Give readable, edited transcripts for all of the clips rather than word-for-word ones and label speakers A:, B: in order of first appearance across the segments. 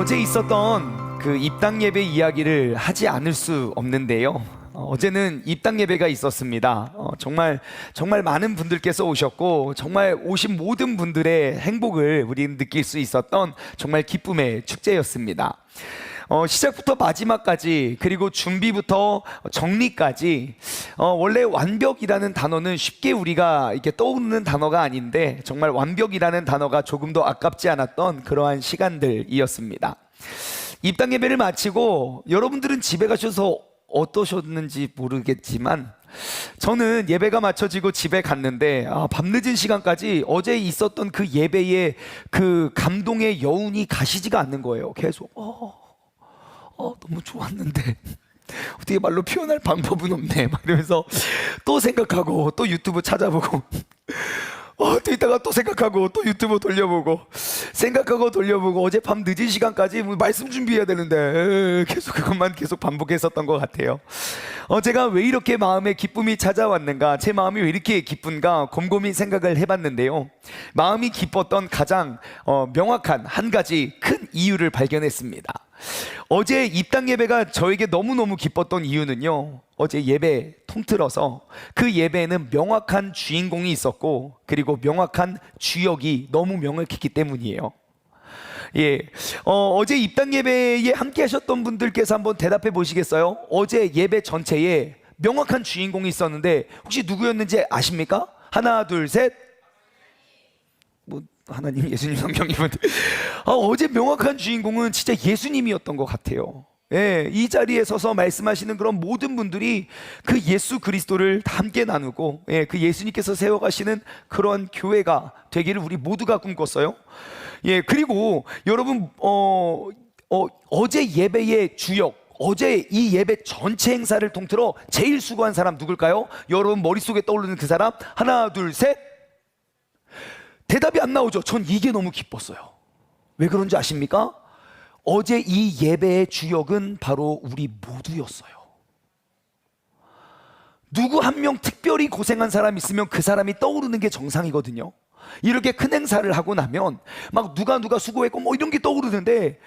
A: 어제 있었던 그 입당 예배 이야기를 하지 않을 수 없는데요. 어제는 입당 예배가 있었습니다. 정말 많은 분들께서 오셨고 정말 오신 모든 분들의 행복을 우리는 느낄 수 있었던 정말 기쁨의 축제였습니다. 시작부터 마지막까지, 그리고 준비부터 정리까지, 원래 완벽이라는 단어는 쉽게 우리가 이렇게 떠오르는 단어가 아닌데 정말 완벽이라는 단어가 조금 더 아깝지 않았던 그러한 시간들이었습니다. 입당 예배를 마치고 여러분들은 집에 가셔서 어떠셨는지 모르겠지만 저는 예배가 마쳐지고 집에 갔는데 밤늦은 시간까지 어제 있었던 그 예배의 그 감동의 여운이 가시지가 않는 거예요. 계속 너무 좋았는데 어떻게 말로 표현할 방법은 없네 막 이러면서 또 생각하고 또 유튜브 찾아보고 또 이따가 또 생각하고 또 유튜브 돌려보고 생각하고 돌려보고 어젯밤 늦은 시간까지 말씀 준비해야 되는데 계속 그것만 계속 반복했었던 것 같아요. 제가 왜 이렇게 마음에 기쁨이 찾아왔는가, 제 마음이 왜 이렇게 기쁜가 곰곰이 생각을 해봤는데요. 마음이 기뻤던 가장 명확한 한 가지 큰 이유를 발견했습니다. 어제 입당 예배가 저에게 너무너무 기뻤던 이유는요, 어제 예배 통틀어서 그 예배에는 명확한 주인공이 있었고 그리고 명확한 주역이 너무 명확했기 때문이에요. 어제 입당 예배에 함께 하셨던 분들께서 한번 대답해 보시겠어요? 어제 예배 전체에 명확한 주인공이 있었는데 혹시 누구였는지 아십니까? 하나 둘 셋. 하나님, 예수님, 성령님은 어제 명확한 주인공은 진짜 예수님이었던 것 같아요. 이 자리에 서서 말씀하시는 그런 모든 분들이 그 예수 그리스도를 함께 나누고 그 예수님께서 세워가시는 그런 교회가 되기를 우리 모두가 꿈꿨어요. 그리고 여러분 어제 예배의 주역, 어제 이 예배 전체 행사를 통틀어 제일 수고한 사람 누굴까요? 여러분 머릿속에 떠오르는 그 사람? 하나 둘 셋. 대답이 안 나오죠. 전 이게 너무 기뻤어요. 왜 그런지 아십니까? 어제 이 예배의 주역은 바로 우리 모두였어요. 누구 한 명 특별히 고생한 사람 있으면 그 사람이 떠오르는 게 정상이거든요. 이렇게 큰 행사를 하고 나면 막 누가 수고했고 이런 게 떠오르는데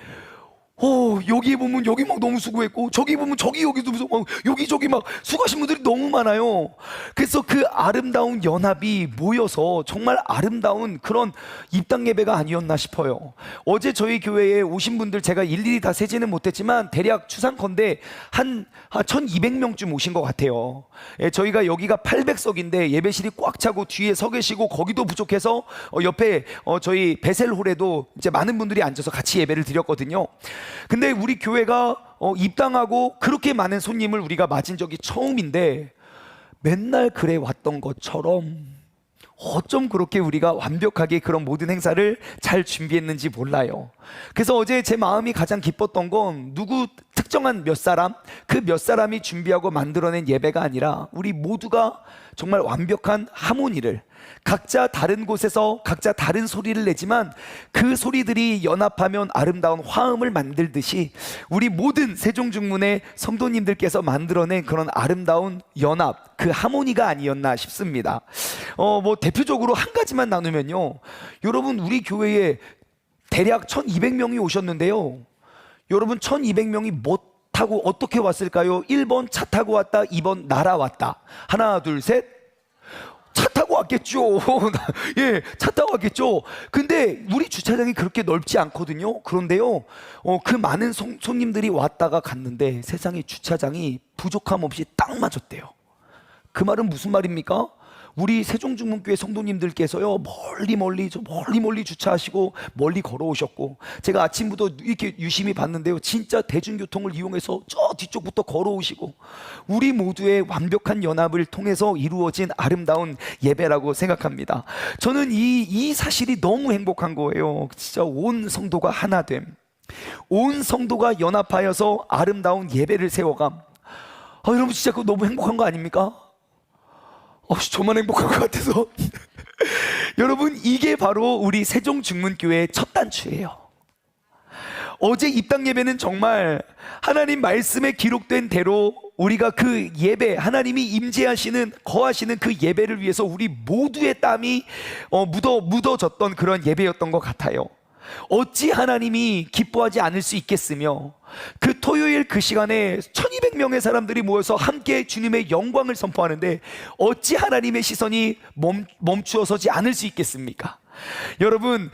A: 여기 보면 여기 막 너무 수고했고 저기 보면 여기도 막 여기저기 막 수고하신 분들이 너무 많아요. 그래서 그 아름다운 연합이 모여서 정말 아름다운 그런 입당 예배가 아니었나 싶어요. 어제 저희 교회에 오신 분들 제가 일일이 다 세지는 못했지만 대략 추상컨대 한 1200명쯤 오신 것 같아요. 저희가 여기가 800석인데 예배실이 꽉 차고 뒤에 서 계시고 거기도 부족해서 옆에 저희 베셀홀에도 이제 많은 분들이 앉아서 같이 예배를 드렸거든요. 근데 우리 교회가 입당하고 그렇게 많은 손님을 우리가 맞은 적이 처음인데 맨날 그래 왔던 것처럼 어쩜 그렇게 우리가 완벽하게 그런 모든 행사를 잘 준비했는지 몰라요. 그래서 어제 제 마음이 가장 기뻤던 건 누구 특정한 몇 사람, 그 몇 사람이 준비하고 만들어낸 예배가 아니라 우리 모두가 정말 완벽한 하모니를, 각자 다른 곳에서 각자 다른 소리를 내지만 그 소리들이 연합하면 아름다운 화음을 만들듯이 우리 모든 세종중문의 성도님들께서 만들어낸 그런 아름다운 연합, 그 하모니가 아니었나 싶습니다. 대표적으로 한 가지만 나누면요, 여러분 우리 교회에 대략 1200명이 오셨는데요, 여러분 1200명이 뭐 타고 어떻게 왔을까요? 1번 차 타고 왔다, 2번 날아왔다. 하나 둘 셋. 차 타고 왔겠죠. 차 타고 왔겠죠. 근데 우리 주차장이 그렇게 넓지 않거든요. 그런데요, 그 많은 손님들이 왔다가 갔는데 세상에 주차장이 부족함 없이 딱 맞았대요. 그 말은 무슨 말입니까? 우리 세종중문교회 성도님들께서요 멀리 주차하시고 멀리 걸어오셨고, 제가 아침부터 이렇게 유심히 봤는데요, 진짜 대중교통을 이용해서 저 뒤쪽부터 걸어오시고, 우리 모두의 완벽한 연합을 통해서 이루어진 아름다운 예배라고 생각합니다. 저는 이 사실이 너무 행복한 거예요. 진짜 온 성도가 하나됨, 온 성도가 연합하여서 아름다운 예배를 세워감. 여러분 진짜 그거 너무 행복한 거 아닙니까? 저만 행복한 것 같아서 여러분, 이게 바로 우리 세종중문교회의 첫 단추예요. 어제 입당 예배는 정말 하나님 말씀에 기록된 대로 우리가 그 예배, 하나님이 임재하시는, 거하시는 그 예배를 위해서 우리 모두의 땀이 묻어졌던 그런 예배였던 것 같아요. 어찌 하나님이 기뻐하지 않을 수 있겠으며, 그 토요일 그 시간에 1200명의 사람들이 모여서 함께 주님의 영광을 선포하는데 어찌 하나님의 시선이 멈추어서지 않을 수 있겠습니까? 여러분,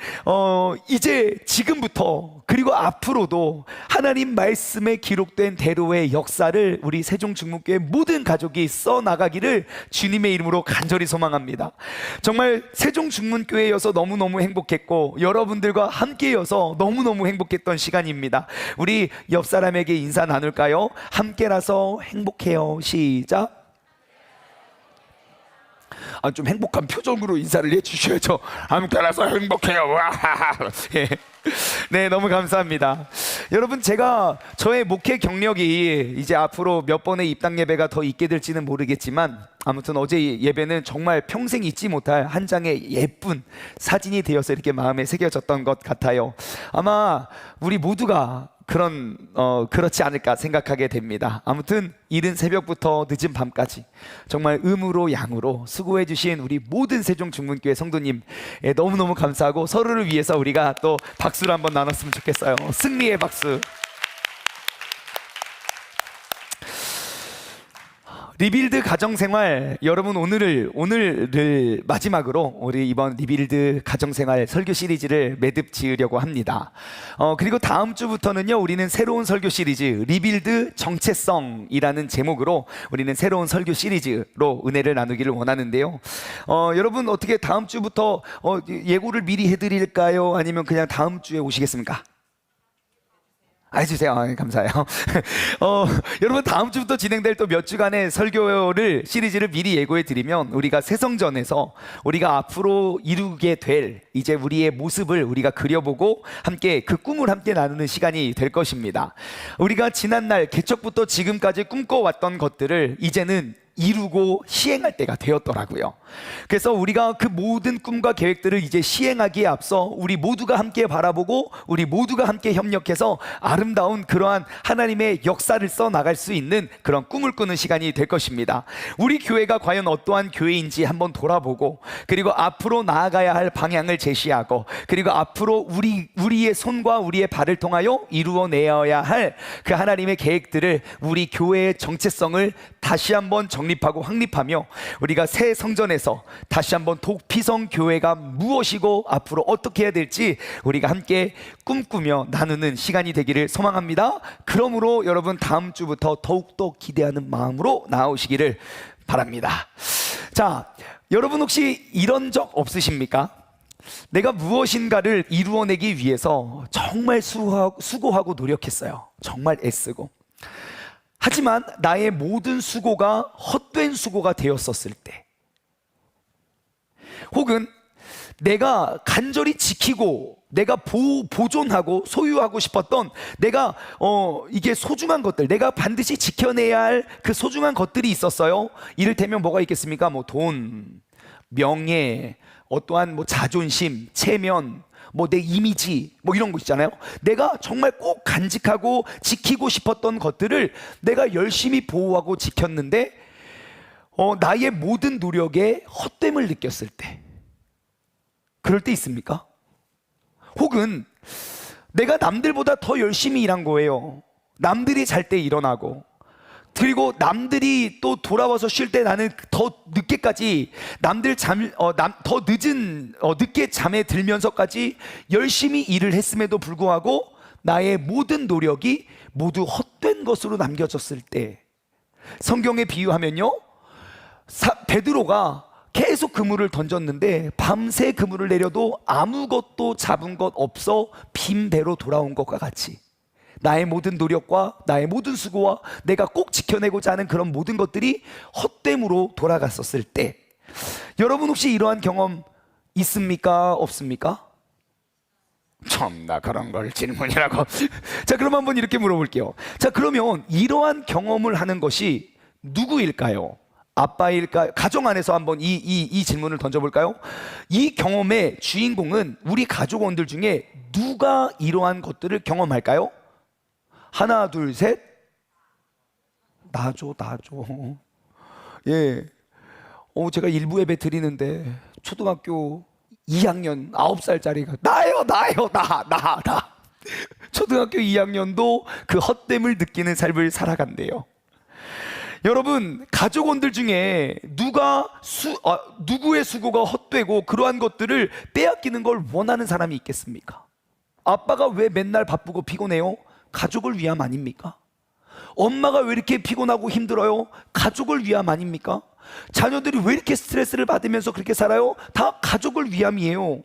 A: 이제 지금부터 그리고 앞으로도 하나님 말씀에 기록된 대로의 역사를 우리 세종중문교회 모든 가족이 써나가기를 주님의 이름으로 간절히 소망합니다. 정말 세종중문교회여서 너무너무 행복했고 여러분들과 함께여서 너무너무 행복했던 시간입니다. 우리 옆 사람에게 인사 나눌까요? 함께라서 행복해요. 시작. 좀 행복한 표정으로 인사를 해주셔야죠. 함께라서 행복해요. 예. 네, 너무 감사합니다. 여러분, 제가 저의 목회 경력이 이제 앞으로 몇 번의 입당 예배가 더 있게 될지는 모르겠지만, 아무튼 어제 예배는 정말 평생 잊지 못할 한 장의 예쁜 사진이 되어서 이렇게 마음에 새겨졌던 것 같아요. 아마 우리 모두가 그렇지 않을까 생각하게 됩니다. 아무튼 이른 새벽부터 늦은 밤까지 정말 음으로 양으로 수고해 주신 우리 모든 세종중문교회 성도님, 너무너무 감사하고 서로를 위해서 우리가 또 박수를 한번 나눴으면 좋겠어요. 승리의 박수. 리빌드 가정생활, 여러분 오늘을 마지막으로 우리 이번 리빌드 가정생활 설교 시리즈를 매듭 지으려고 합니다. 그리고 다음 주부터는요, 우리는 새로운 설교 시리즈 리빌드 정체성이라는 제목으로 우리는 새로운 설교 시리즈로 은혜를 나누기를 원하는데요. 여러분, 어떻게 다음 주부터 예고를 미리 해드릴까요? 아니면 그냥 다음 주에 오시겠습니까? 해주세요. 감사해요. 여러분, 다음 주부터 진행될 또 몇 주간의 설교를 시리즈를 미리 예고해 드리면, 우리가 새성전에서 우리가 앞으로 이루게 될 이제 우리의 모습을 우리가 그려보고 함께 그 꿈을 함께 나누는 시간이 될 것입니다. 우리가 지난날 개척부터 지금까지 꿈꿔왔던 것들을 이제는 이루고 시행할 때가 되었더라고요. 그래서 우리가 그 모든 꿈과 계획들을 이제 시행하기에 앞서 우리 모두가 함께 바라보고 우리 모두가 함께 협력해서 아름다운 그러한 하나님의 역사를 써나갈 수 있는 그런 꿈을 꾸는 시간이 될 것입니다. 우리 교회가 과연 어떠한 교회인지 한번 돌아보고, 그리고 앞으로 나아가야 할 방향을 제시하고, 그리고 앞으로 우리의 손과 우리의 발을 통하여 이루어내어야 할 그 하나님의 계획들을, 우리 교회의 정체성을 다시 한번 정립하고 확립하며, 우리가 새 성전에서 다시 한번 독피성 교회가 무엇이고 앞으로 어떻게 해야 될지 우리가 함께 꿈꾸며 나누는 시간이 되기를 소망합니다. 그러므로 여러분, 다음 주부터 더욱더 기대하는 마음으로 나오시기를 바랍니다. 자, 여러분 혹시 이런 적 없으십니까? 내가 무엇인가를 이루어내기 위해서 정말 수고하고 노력했어요. 정말 애쓰고. 하지만 나의 모든 수고가 헛된 수고가 되었었을 때, 혹은 내가 간절히 지키고 내가 보존하고 소유하고 싶었던 내가 이게 소중한 것들, 내가 반드시 지켜내야 할 그 소중한 것들이 있었어요. 이를테면 뭐가 있겠습니까? 뭐 돈, 명예, 어떠한 뭐 자존심, 체면, 뭐 내 이미지, 뭐 이런 거 있잖아요. 내가 정말 꼭 간직하고 지키고 싶었던 것들을 내가 열심히 보호하고 지켰는데 나의 모든 노력에 헛됨을 느꼈을 때, 그럴 때 있습니까? 혹은 내가 남들보다 더 열심히 일한 거예요. 남들이 잘 때 일어나고, 그리고 남들이 또 돌아와서 쉴 때 나는 더 늦게까지 더 늦게 잠에 들면서까지 열심히 일을 했음에도 불구하고 나의 모든 노력이 모두 헛된 것으로 남겨졌을 때, 성경에 비유하면요, 베드로가 계속 그물을 던졌는데 밤새 그물을 내려도 아무것도 잡은 것 없어 빈 배로 돌아온 것과 같이, 나의 모든 노력과 나의 모든 수고와 내가 꼭 지켜내고자 하는 그런 모든 것들이 헛됨으로 돌아갔었을 때, 여러분 혹시 이러한 경험 있습니까? 없습니까? 참나 그런 걸 질문이라고. 자, 그럼 한번 이렇게 물어볼게요. 자, 그러면 이러한 경험을 하는 것이 누구일까요? 아빠일까요? 가정 안에서 한번 이 질문을 던져볼까요? 이 경험의 주인공은 우리 가족원들 중에 누가 이러한 것들을 경험할까요? 하나, 둘, 셋. 나죠. 예. 제가 일부 예배 드리는데 초등학교 2학년 9살짜리가 나예요, 나예요, 나. 초등학교 2학년도 그 헛됨을 느끼는 삶을 살아간대요. 여러분, 가족원들 중에 누구의 수고가 헛되고 그러한 것들을 빼앗기는 걸 원하는 사람이 있겠습니까? 아빠가 왜 맨날 바쁘고 피곤해요? 가족을 위함 아닙니까? 엄마가 왜 이렇게 피곤하고 힘들어요? 가족을 위함 아닙니까? 자녀들이 왜 이렇게 스트레스를 받으면서 그렇게 살아요? 다 가족을 위함이에요.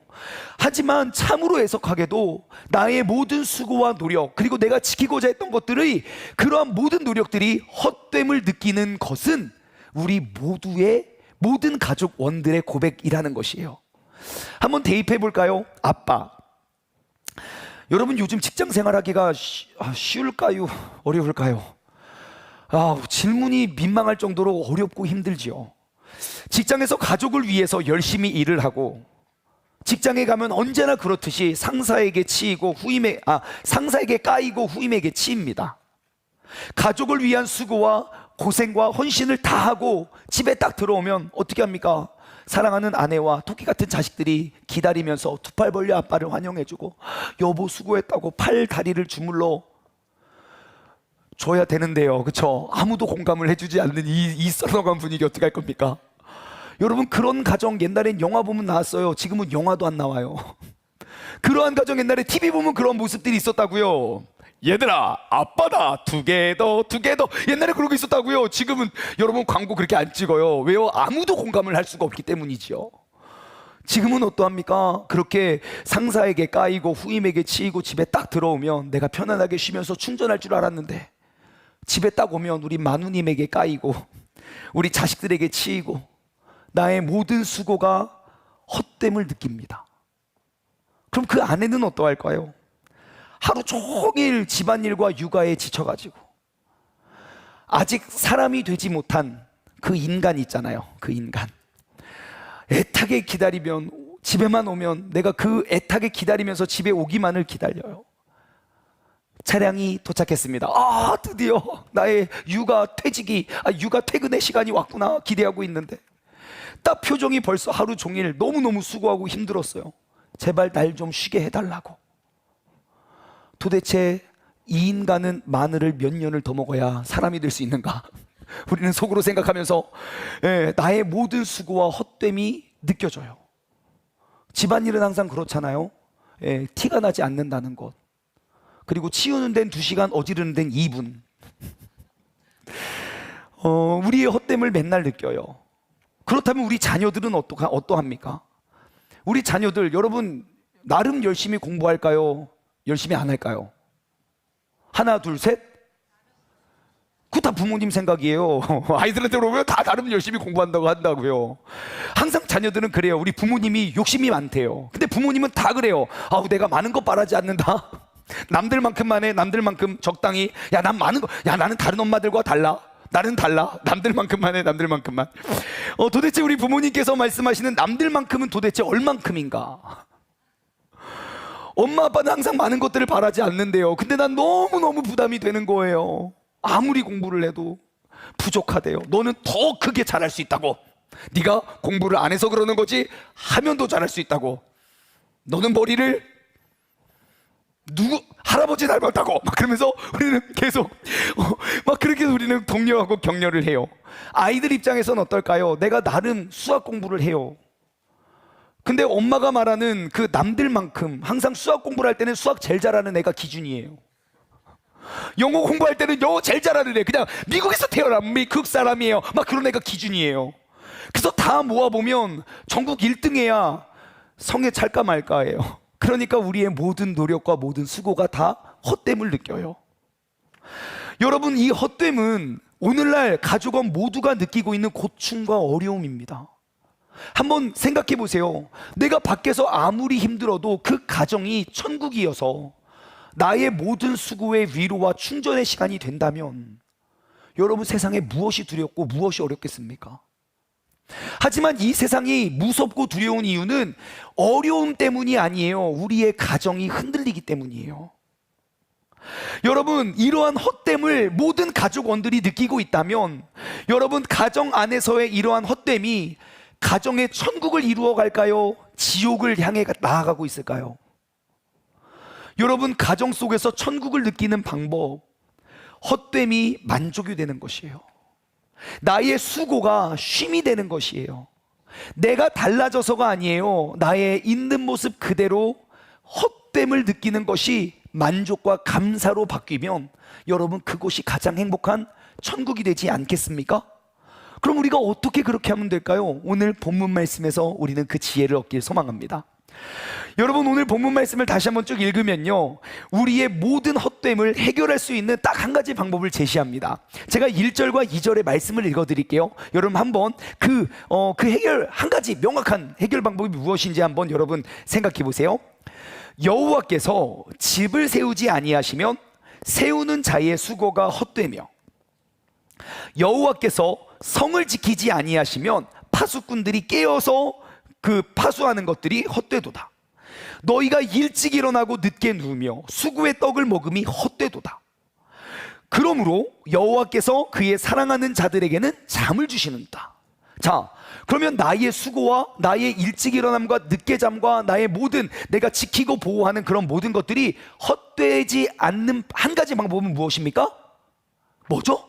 A: 하지만 참으로 해석하게도 나의 모든 수고와 노력, 그리고 내가 지키고자 했던 것들의 그러한 모든 노력들이 헛됨을 느끼는 것은 우리 모두의 모든 가족원들의 고백이라는 것이에요. 한번 대입해 볼까요? 아빠, 여러분 요즘 직장 생활하기가 쉬울까요? 어려울까요? 질문이 민망할 정도로 어렵고 힘들지요. 직장에서 가족을 위해서 열심히 일을 하고, 직장에 가면 언제나 그렇듯이 상사에게 까이고 후임에게 치입니다. 가족을 위한 수고와 고생과 헌신을 다 하고 집에 딱 들어오면 어떻게 합니까? 사랑하는 아내와 토끼 같은 자식들이 기다리면서 두 팔 벌려 아빠를 환영해주고, 여보 수고했다고 팔 다리를 주물러 줘야 되는데요, 그쵸? 아무도 공감을 해주지 않는 이 썰렁한 분위기 어떻게 할 겁니까? 여러분, 그런 가정 옛날엔 영화 보면 나왔어요. 지금은 영화도 안 나와요. 그러한 가정 옛날에 TV 보면 그런 모습들이 있었다고요. 얘들아, 아빠다, 두 개 더. 옛날에 그런 게 있었다고요. 지금은 여러분 광고 그렇게 안 찍어요. 왜요? 아무도 공감을 할 수가 없기 때문이지요. 지금은 어떠합니까? 그렇게 상사에게 까이고 후임에게 치이고 집에 딱 들어오면 내가 편안하게 쉬면서 충전할 줄 알았는데, 집에 딱 오면 우리 마누님에게 까이고 우리 자식들에게 치이고 나의 모든 수고가 헛됨을 느낍니다. 그럼 그 아내는 어떠할까요? 하루 종일 집안일과 육아에 지쳐가지고 아직 사람이 되지 못한 그 인간 있잖아요. 그 인간 애타게 기다리면, 집에만 오면 내가 그 애타게 기다리면서 집에 오기만을 기다려요. 차량이 도착했습니다. 드디어 나의 육아 퇴근의 시간이 왔구나 기대하고 있는데, 딱 표정이 벌써 하루 종일 너무너무 수고하고 힘들었어요. 제발 날 좀 쉬게 해달라고. 도대체 이 인간은 마늘을 몇 년을 더 먹어야 사람이 될 수 있는가? 우리는 속으로 생각하면서 나의 모든 수고와 헛됨이 느껴져요. 집안일은 항상 그렇잖아요. 티가 나지 않는다는 것. 그리고 치우는 데는 2시간, 어지르는 데는 2분. 우리의 헛됨을 맨날 느껴요. 그렇다면 우리 자녀들은 어떠합니까? 우리 자녀들, 여러분 나름 열심히 공부할까요? 열심히 안 할까요? 하나, 둘, 셋? 그거 다 부모님 생각이에요. 아이들한테 물어보면 다 나름 열심히 공부한다고 한다고요. 항상 자녀들은 그래요. 우리 부모님이 욕심이 많대요. 근데 부모님은 다 그래요. 내가 많은 거 바라지 않는다. 남들만큼만 해. 남들만큼 적당히. 나는 다른 엄마들과 달라. 나는 달라. 남들만큼만 해. 남들만큼만. 도대체 우리 부모님께서 말씀하시는 남들만큼은 도대체 얼만큼인가? 엄마 아빠는 항상 많은 것들을 바라지 않는데요. 근데 난 너무너무 부담이 되는 거예요. 아무리 공부를 해도 부족하대요. 너는 더 크게 잘할 수 있다고. 네가 공부를 안 해서 그러는 거지, 하면 더 잘할 수 있다고. 너는 머리를 할아버지 닮았다고 막 그러면서 우리는 계속 막 그렇게 우리는 독려하고 격려를 해요. 아이들 입장에서는 어떨까요? 내가 나름 수학 공부를 해요. 근데 엄마가 말하는 그 남들만큼 항상 수학 공부를 할 때는 수학 제일 잘하는 애가 기준이에요. 영어 공부할 때는 영어 제일 잘하는 애, 그냥 미국에서 태어난 미국 사람이에요. 막 그런 애가 기준이에요. 그래서 다 모아보면 전국 1등해야 성에 찰까 말까예요. 그러니까 우리의 모든 노력과 모든 수고가 다 헛됨을 느껴요. 여러분, 이 헛됨은 오늘날 가족원 모두가 느끼고 있는 고충과 어려움입니다. 한번 생각해 보세요. 내가 밖에서 아무리 힘들어도 그 가정이 천국이어서 나의 모든 수고의 위로와 충전의 시간이 된다면 여러분, 세상에 무엇이 두렵고 무엇이 어렵겠습니까? 하지만 이 세상이 무섭고 두려운 이유는 어려움 때문이 아니에요. 우리의 가정이 흔들리기 때문이에요. 여러분, 이러한 헛됨을 모든 가족원들이 느끼고 있다면, 여러분 가정 안에서의 이러한 헛됨이 가정의 천국을 이루어 갈까요? 지옥을 향해 나아가고 있을까요? 여러분, 가정 속에서 천국을 느끼는 방법, 헛됨이 만족이 되는 것이에요. 나의 수고가 쉼이 되는 것이에요. 내가 달라져서가 아니에요. 나의 있는 모습 그대로 헛됨을 느끼는 것이 만족과 감사로 바뀌면 여러분, 그곳이 가장 행복한 천국이 되지 않겠습니까? 그럼 우리가 어떻게 그렇게 하면 될까요? 오늘 본문 말씀에서 우리는 그 지혜를 얻길 소망합니다. 여러분, 오늘 본문 말씀을 다시 한번 쭉 읽으면요, 우리의 모든 헛됨을 해결할 수 있는 딱 한 가지 방법을 제시합니다. 제가 1절과 2절의 말씀을 읽어드릴게요. 여러분, 한번 그 해결, 한 가지 명확한 해결 방법이 무엇인지 한번 여러분 생각해 보세요. 여호와께서 집을 세우지 아니하시면 세우는 자의 수고가 헛되며, 여호와께서 성을 지키지 아니하시면 파수꾼들이 깨어서 그 파수하는 것들이 헛되도다. 너희가 일찍 일어나고 늦게 누우며 수구의 떡을 먹음이 헛되도다. 그러므로 여호와께서 그의 사랑하는 자들에게는 잠을 주시는다. 자, 그러면 나의 수고와 나의 일찍 일어남과 늦게 잠과 나의 모든 내가 지키고 보호하는 그런 모든 것들이 헛되지 않는 한 가지 방법은 무엇입니까? 뭐죠?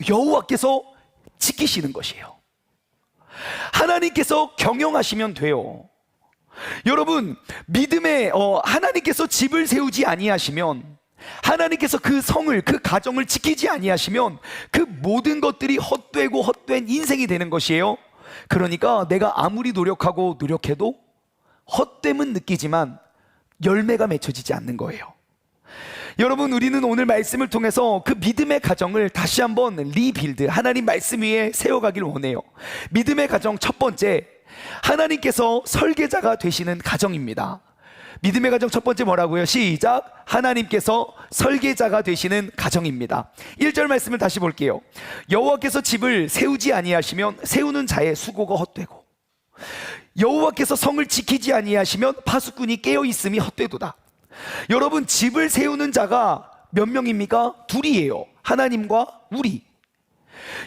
A: 여호와께서 지키시는 것이에요. 하나님께서 경영하시면 돼요. 여러분, 믿음에 하나님께서 집을 세우지 아니하시면, 하나님께서 그 성을, 그 가정을 지키지 아니하시면 그 모든 것들이 헛되고 헛된 인생이 되는 것이에요. 그러니까 내가 아무리 노력하고 노력해도 헛됨은 느끼지만 열매가 맺혀지지 않는 거예요. 여러분, 우리는 오늘 말씀을 통해서 그 믿음의 가정을 다시 한번 리빌드, 하나님 말씀 위에 세워가길 원해요. 믿음의 가정 첫 번째, 하나님께서 설계자가 되시는 가정입니다. 믿음의 가정 첫 번째 뭐라고요? 시작! 하나님께서 설계자가 되시는 가정입니다. 1절 말씀을 다시 볼게요. 여호와께서 집을 세우지 아니하시면 세우는 자의 수고가 헛되고, 여호와께서 성을 지키지 아니하시면 파수꾼이 깨어있음이 헛되도다. 여러분, 집을 세우는 자가 몇 명입니까? 둘이에요. 하나님과 우리.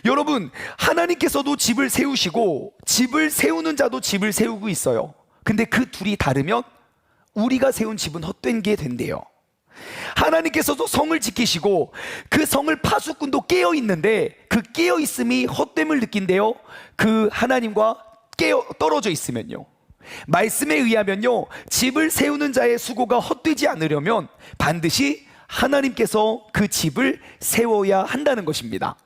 A: 여러분, 하나님께서도 집을 세우시고 집을 세우는 자도 집을 세우고 있어요. 근데 그 둘이 다르면 우리가 세운 집은 헛된 게 된대요. 하나님께서도 성을 지키시고 그 성을 파수꾼도 깨어 있는데 그 깨어 있음이 헛됨을 느낀대요. 그 하나님과 떨어져 있으면요. 말씀에 의하면요, 집을 세우는 자의 수고가 헛되지 않으려면 반드시 하나님께서 그 집을 세워야 한다는 것입니다.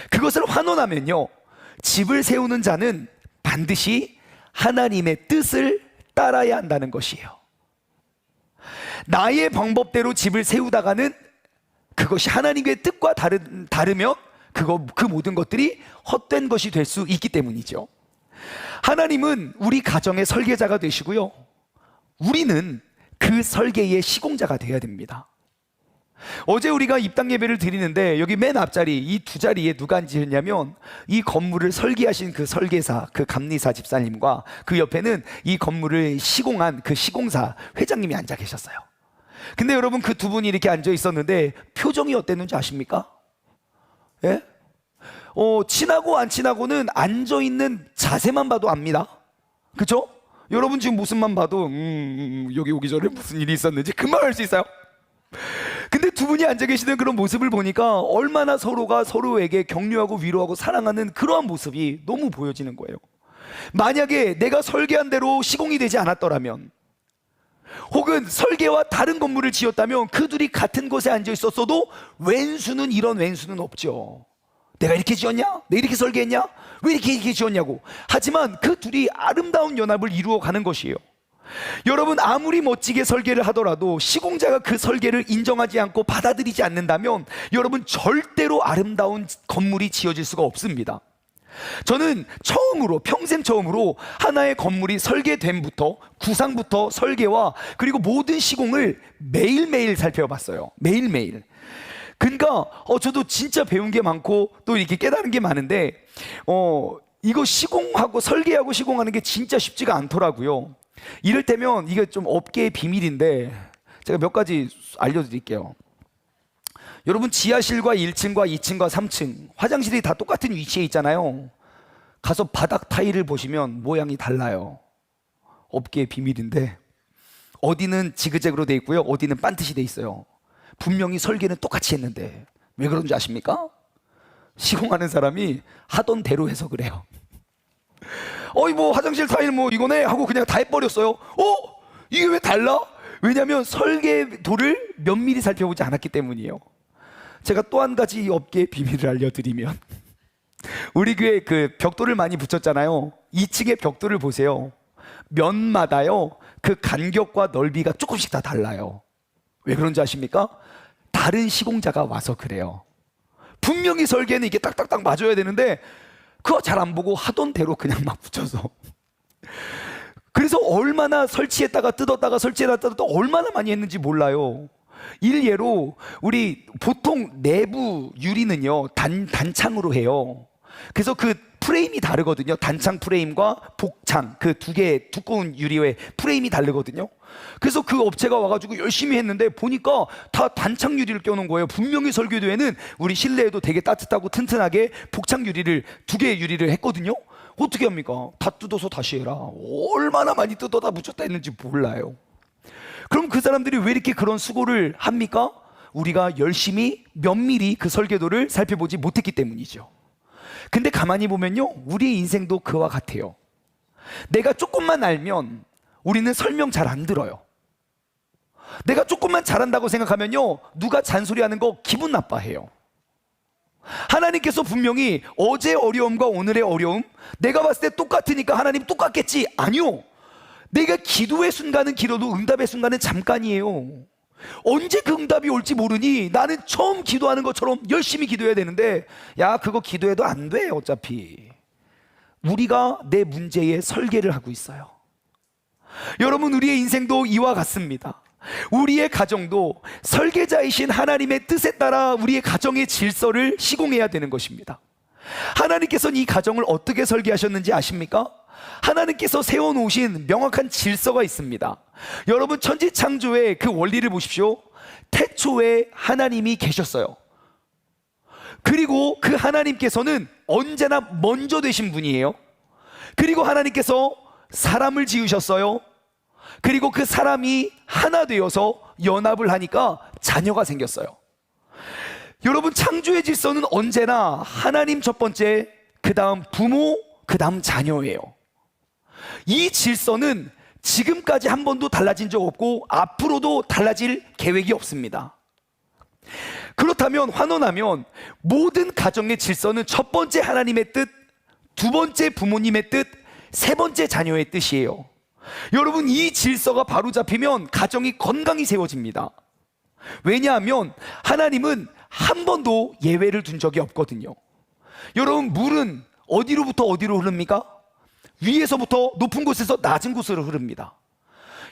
A: 그것을 환원하면요, 집을 세우는 자는 반드시 하나님의 뜻을 따라야 한다는 것이에요. 나의 방법대로 집을 세우다가는 그것이 하나님의 뜻과 다르면 그 모든 것들이 헛된 것이 될 수 있기 때문이죠. 하나님은 우리 가정의 설계자가 되시고요, 우리는 그 설계의 시공자가 되어야 됩니다. 어제 우리가 입당 예배를 드리는데 여기 맨 앞자리 이 두 자리에 누가 앉으셨냐면 이 건물을 설계하신 그 설계사, 그 감리사 집사님과 그 옆에는 이 건물을 시공한 그 시공사 회장님이 앉아 계셨어요. 근데 여러분, 그 두 분이 이렇게 앉아 있었는데 표정이 어땠는지 아십니까? 예? 친하고 안 친하고는 앉아있는 자세만 봐도 압니다. 그쵸? 여러분 지금 모습만 봐도 여기 오기 전에 무슨 일이 있었는지 금방 알 수 있어요. 근데 두 분이 앉아 계시는 그런 모습을 보니까 얼마나 서로가 서로에게 격려하고 위로하고 사랑하는 그러한 모습이 너무 보여지는 거예요. 만약에 내가 설계한 대로 시공이 되지 않았더라면, 혹은 설계와 다른 건물을 지었다면 그 둘이 같은 곳에 앉아 있었어도 왼수는 이런 왼수는 없죠. 내가 이렇게 지었냐? 내가 이렇게 설계했냐? 왜 이렇게 지었냐고. 하지만 그 둘이 아름다운 연합을 이루어 가는 것이에요. 여러분, 아무리 멋지게 설계를 하더라도 시공자가 그 설계를 인정하지 않고 받아들이지 않는다면 여러분, 절대로 아름다운 건물이 지어질 수가 없습니다. 저는 평생 처음으로 하나의 건물이 설계됨부터 구상부터 설계와 그리고 모든 시공을 매일매일 살펴봤어요. 매일매일. 그러니까 저도 진짜 배운 게 많고 또 이렇게 깨달은 게 많은데 이거 시공하고 설계하고 시공하는 게 진짜 쉽지가 않더라고요. 이를테면 이게 좀 업계의 비밀인데 제가 몇 가지 알려드릴게요. 여러분, 지하실과 1층과 2층과 3층 화장실이 다 똑같은 위치에 있잖아요. 가서 바닥 타일을 보시면 모양이 달라요. 업계의 비밀인데, 어디는 지그재그로 돼 있고요, 어디는 반듯이 돼 있어요. 분명히 설계는 똑같이 했는데 왜 그런지 아십니까? 시공하는 사람이 하던 대로 해서 그래요. 어이 뭐 화장실 타일 뭐 이거네 하고 그냥 다 해버렸어요. 이게 왜 달라? 왜냐하면 설계도를 면밀히 살펴보지 않았기 때문이에요. 제가 또 한 가지 이 업계의 비밀을 알려드리면, 우리 교회 그 벽돌을 많이 붙였잖아요. 2층의 벽돌을 보세요. 면마다요 그 간격과 넓이가 조금씩 다 달라요. 왜 그런지 아십니까? 다른 시공자가 와서 그래요. 분명히 설계는 이게 딱딱딱 맞아야 되는데 그거 잘 안 보고 하던 대로 그냥 막 붙여서, 그래서 얼마나 설치했다가 뜯었다가 설치했다가 또 얼마나 많이 했는지 몰라요. 일예로 우리 보통 내부 유리는요 단창으로 해요. 그래서 그 프레임이 다르거든요. 단창 프레임과 복창, 그 두 개 두꺼운 유리의 프레임이 다르거든요. 그래서 그 업체가 와가지고 열심히 했는데 보니까 다 단창 유리를 껴놓은 거예요. 분명히 설계도에는 우리 실내에도 되게 따뜻하고 튼튼하게 복창 유리를, 두 개의 유리를 했거든요. 어떻게 합니까? 다 뜯어서 다시 해라. 얼마나 많이 뜯어다 붙였다 했는지 몰라요. 그럼 그 사람들이 왜 이렇게 그런 수고를 합니까? 우리가 열심히 면밀히 그 설계도를 살펴보지 못했기 때문이죠. 근데 가만히 보면요, 우리의 인생도 그와 같아요. 내가 조금만 알면 우리는 설명 잘 안 들어요. 내가 조금만 잘한다고 생각하면요, 누가 잔소리하는 거 기분 나빠해요. 하나님께서 분명히 어제 어려움과 오늘의 어려움, 내가 봤을 때 똑같으니까 하나님 똑같겠지. 아니요, 내가 기도의 순간은 길어도 응답의 순간은 잠깐이에요. 언제 그 응답이 올지 모르니 나는 처음 기도하는 것처럼 열심히 기도해야 되는데, 야 그거 기도해도 안 돼. 어차피 우리가 내 문제에 설계를 하고 있어요. 여러분, 우리의 인생도 이와 같습니다. 우리의 가정도 설계자이신 하나님의 뜻에 따라 우리의 가정의 질서를 시공해야 되는 것입니다. 하나님께서는 이 가정을 어떻게 설계하셨는지 아십니까? 하나님께서 세워놓으신 명확한 질서가 있습니다. 여러분, 천지창조의 그 원리를 보십시오. 태초에 하나님이 계셨어요. 그리고 그 하나님께서는 언제나 먼저 되신 분이에요. 그리고 하나님께서 사람을 지으셨어요. 그리고 그 사람이 하나 되어서 연합을 하니까 자녀가 생겼어요. 여러분, 창조의 질서는 언제나 하나님 첫 번째, 그 다음 부모, 그 다음 자녀예요. 이 질서는 지금까지 한 번도 달라진 적 없고 앞으로도 달라질 계획이 없습니다. 그렇다면, 환원하면 모든 가정의 질서는 첫 번째 하나님의 뜻, 두 번째 부모님의 뜻, 세 번째 자녀의 뜻이에요. 여러분, 이 질서가 바로 잡히면 가정이 건강히 세워집니다. 왜냐하면 하나님은 한 번도 예외를 둔 적이 없거든요. 여러분, 물은 어디로부터 어디로 흐릅니까? 위에서부터 높은 곳에서 낮은 곳으로 흐릅니다.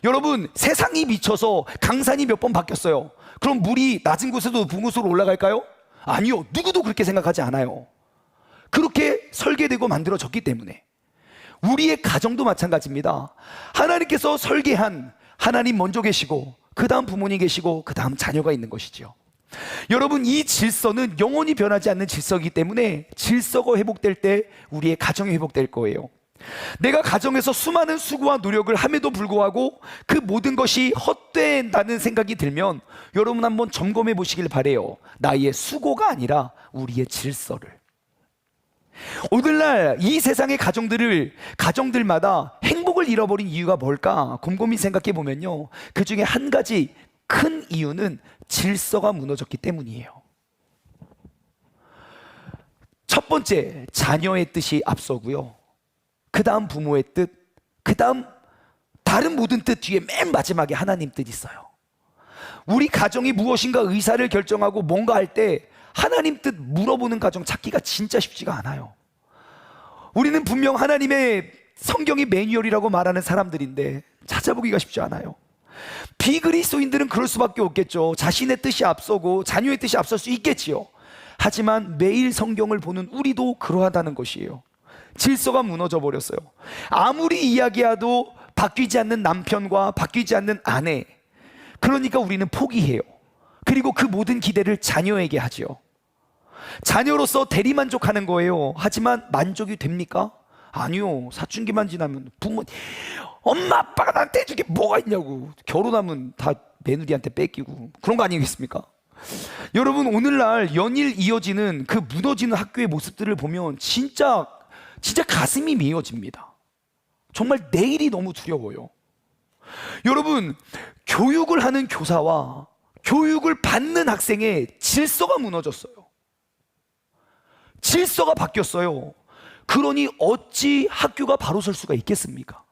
A: 여러분, 세상이 미쳐서 강산이 몇 번 바뀌었어요. 그럼 물이 낮은 곳에서 높은 곳으로 올라갈까요? 아니요, 누구도 그렇게 생각하지 않아요. 그렇게 설계되고 만들어졌기 때문에. 우리의 가정도 마찬가지입니다. 하나님께서 설계한, 하나님 먼저 계시고 그 다음 부모님 계시고 그 다음 자녀가 있는 것이죠. 여러분, 이 질서는 영원히 변하지 않는 질서이기 때문에 질서가 회복될 때 우리의 가정이 회복될 거예요. 내가 가정에서 수많은 수고와 노력을 함에도 불구하고 그 모든 것이 헛된다는 생각이 들면 여러분 한번 점검해 보시길 바래요. 나의 수고가 아니라 우리의 질서를. 오늘날 이 세상의 가정들마다 행복을 잃어버린 이유가 뭘까 곰곰이 생각해 보면요, 그 중에 한 가지 큰 이유는 질서가 무너졌기 때문이에요. 첫 번째, 자녀의 뜻이 앞서고요, 그 다음 부모의 뜻, 그 다음 다른 모든 뜻 뒤에 맨 마지막에 하나님 뜻이 있어요. 우리 가정이 무엇인가 의사를 결정하고 뭔가 할 때 하나님 뜻 물어보는 가정 찾기가 진짜 쉽지가 않아요. 우리는 분명 하나님의 성경이 매뉴얼이라고 말하는 사람들인데 찾아보기가 쉽지 않아요. 비그리스도인들은 그럴 수밖에 없겠죠. 자신의 뜻이 앞서고 자녀의 뜻이 앞설 수 있겠지요. 하지만 매일 성경을 보는 우리도 그러하다는 것이에요. 질서가 무너져 버렸어요. 아무리 이야기해도 바뀌지 않는 남편과 바뀌지 않는 아내, 그러니까 우리는 포기해요. 그리고 그 모든 기대를 자녀에게 하죠. 자녀로서 대리만족하는 거예요. 하지만 만족이 됩니까? 아니요. 사춘기만 지나면 엄마 아빠가 나한테 해줄 게 뭐가 있냐고. 결혼하면 다 며느리한테 뺏기고 그런 거 아니겠습니까? 여러분, 오늘날 연일 이어지는 그 무너지는 학교의 모습들을 보면 진짜 가슴이 메어집니다. 정말 내일이 너무 두려워요. 여러분, 교육을 하는 교사와 교육을 받는 학생의 질서가 무너졌어요. 질서가 바뀌었어요. 그러니 어찌 학교가 바로 설 수가 있겠습니까?